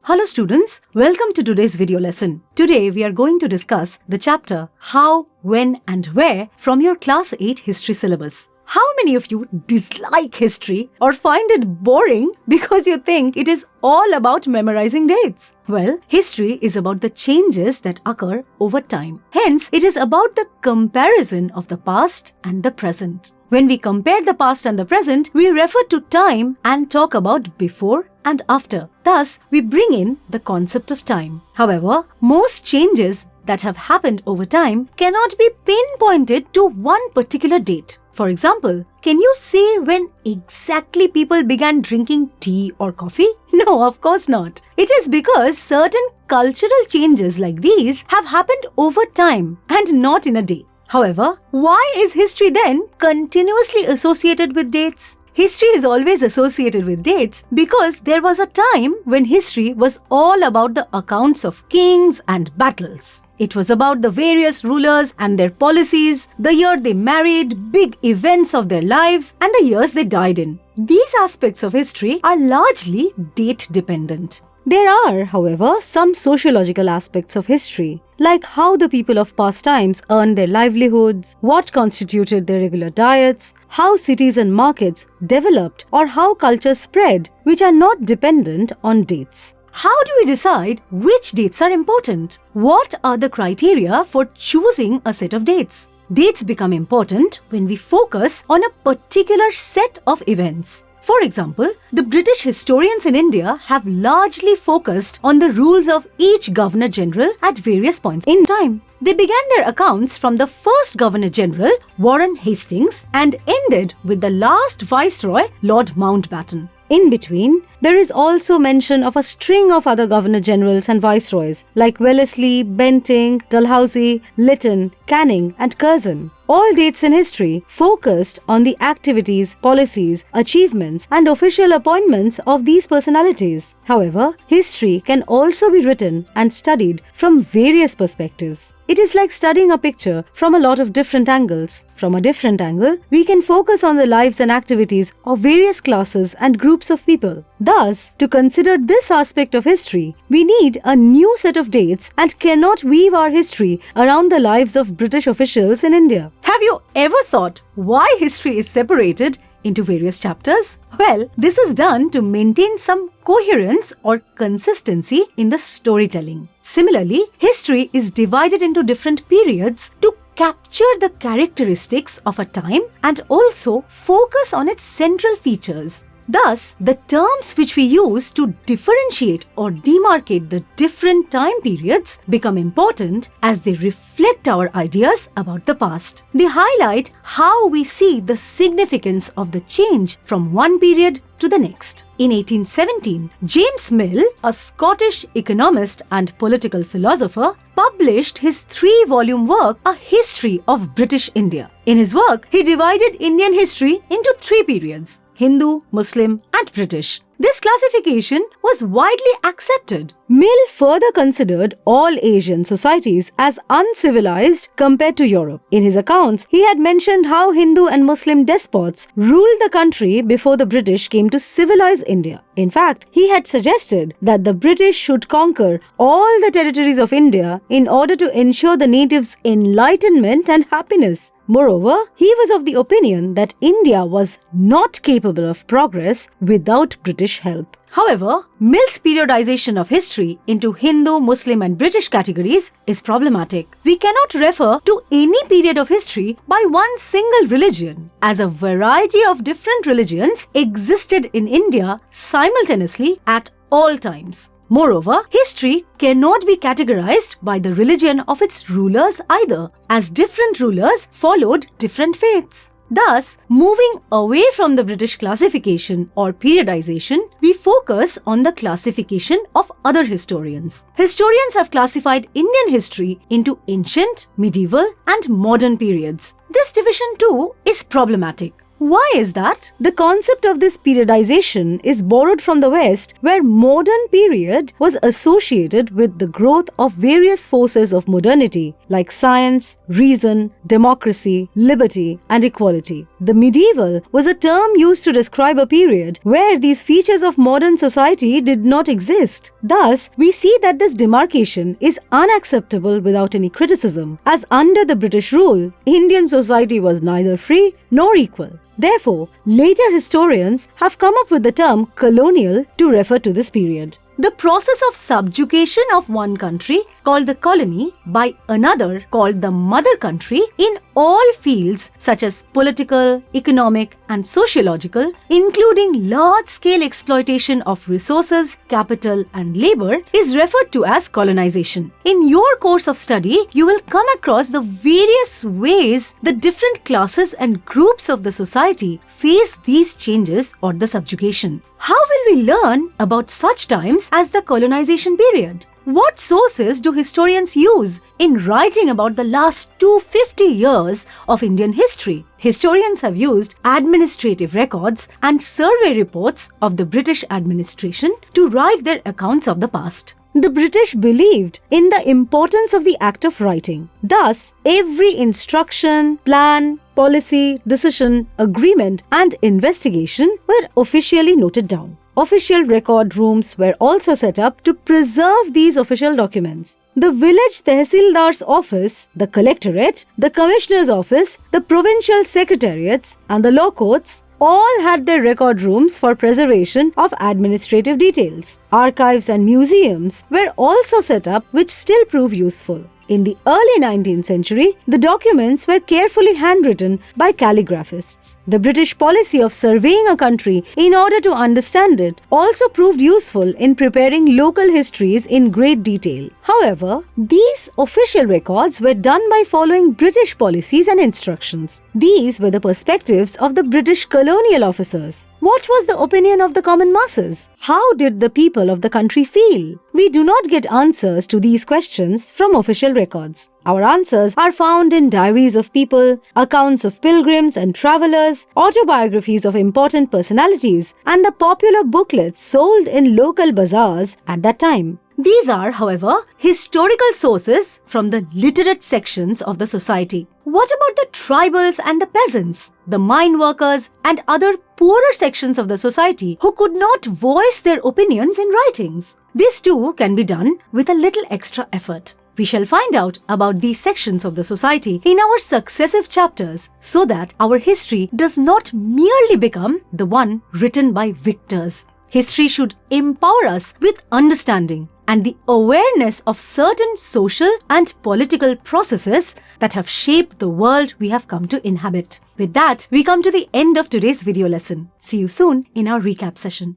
Hello students, welcome to today's video lesson. Today we are going to discuss the chapter How, When and Where from your Class 8 History syllabus. How many of you dislike history or find it boring because you think it is all about memorizing dates? Well, history is about the changes that occur over time. Hence, it is about the comparison of the past and the present. When we compare the past and the present, we refer to time and talk about before and after. Thus, we bring in the concept of time. However, most changes that have happened over time cannot be pinpointed to one particular date. For example, can you say when exactly people began drinking tea or coffee? No, of course not. It is because certain cultural changes like these have happened over time and not in a day. However, why is history then continuously associated with dates? History is always associated with dates because there was a time when history was all about the accounts of kings and battles. It was about the various rulers and their policies, the year they married, big events of their lives, and the years they died in. These aspects of history are largely date dependent. There are, however, some sociological aspects of history, like how the people of past times earned their livelihoods, what constituted their regular diets, how cities and markets developed, or how cultures spread, which are not dependent on dates. How do we decide which dates are important? What are the criteria for choosing a set of dates? Dates become important when we focus on a particular set of events. For example, the British historians in India have largely focused on the rules of each Governor-General at various points in time. They began their accounts from the first Governor-General, Warren Hastings, and ended with the last Viceroy, Lord Mountbatten. In between, there is also mention of a string of other Governor-Generals and Viceroys like Wellesley, Bentinck, Dalhousie, Lytton, Canning, and Curzon. All dates in history focused on the activities, policies, achievements, and official appointments of these personalities. However, history can also be written and studied from various perspectives. It is like studying a picture from a lot of different angles. From a different angle, we can focus on the lives and activities of various classes and groups of people. Thus, to consider this aspect of history, we need a new set of dates and cannot weave our history around the lives of British officials in India. Have you ever thought why history is separated into various chapters? Well, this is done to maintain some coherence or consistency in the storytelling. Similarly, history is divided into different periods to capture the characteristics of a time and also focus on its central features. Thus, the terms which we use to differentiate or demarcate the different time periods become important as they reflect our ideas about the past. They highlight how we see the significance of the change from one period to the next. In 1817, James Mill, a Scottish economist and political philosopher, published his 3-volume work, A History of British India. In his work, he divided Indian history into 3 periods: Hindu, Muslim, and British. This classification was widely accepted. Mill further considered all Asian societies as uncivilized compared to Europe. In his accounts, he had mentioned how Hindu and Muslim despots ruled the country before the British came to civilize India. In fact, he had suggested that the British should conquer all the territories of India in order to ensure the natives' enlightenment and happiness. Moreover, he was of the opinion that India was not capable of progress without British help. However, Mill's periodization of history into Hindu, Muslim, and British categories is problematic. We cannot refer to any period of history by one single religion, as a variety of different religions existed in India simultaneously at all times. Moreover, history cannot be categorized by the religion of its rulers either, as different rulers followed different faiths. Thus, moving away from the British classification or periodization, we focus on the classification of other historians. Historians have classified Indian history into ancient, medieval, and modern periods. This division too is problematic. Why is that? The concept of this periodization is borrowed from the West, where modern period was associated with the growth of various forces of modernity like science, reason, democracy, liberty, and equality. The medieval was a term used to describe a period where these features of modern society did not exist. Thus, we see that this demarcation is unacceptable without any criticism, as under the British rule, Indian society was neither free nor equal. Therefore, later historians have come up with the term colonial to refer to this period. The process of subjugation of one country, called the colony, by another, called the mother country, in all fields such as political, economic, and sociological, including large-scale exploitation of resources, capital, and labor, is referred to as colonization. In your course of study, you will come across the various ways the different classes and groups of the society face these changes or the subjugation. How will we learn about such times as the colonization period? What sources do historians use in writing about the last 250 years of Indian history? Historians have used administrative records and survey reports of the British administration to write their accounts of the past. The British believed in the importance of the act of writing. Thus, every instruction, plan, policy, decision, agreement, and investigation were officially noted down. Official record rooms were also set up to preserve these official documents. The village tehsildar's office, the collectorate, the commissioner's office, the provincial secretariats, and the law courts all had their record rooms for preservation of administrative details. Archives and museums were also set up, which still prove useful. In the early 19th century, the documents were carefully handwritten by calligraphists. The British policy of surveying a country in order to understand it also proved useful in preparing local histories in great detail. However, these official records were done by following British policies and instructions. These were the perspectives of the British colonial officers. What was the opinion of the common masses? How did the people of the country feel? We do not get answers to these questions from official records. Our answers are found in diaries of people, accounts of pilgrims and travelers, autobiographies of important personalities, and the popular booklets sold in local bazaars at that time. These are, however, historical sources from the literate sections of the society. What about the tribals and the peasants, the mine workers, and other poorer sections of the society who could not voice their opinions in writings? This too can be done with a little extra effort. We shall find out about these sections of the society in our successive chapters so that our history does not merely become the one written by victors. History should empower us with understanding and the awareness of certain social and political processes that have shaped the world we have come to inhabit. With that, we come to the end of today's video lesson. See you soon in our recap session.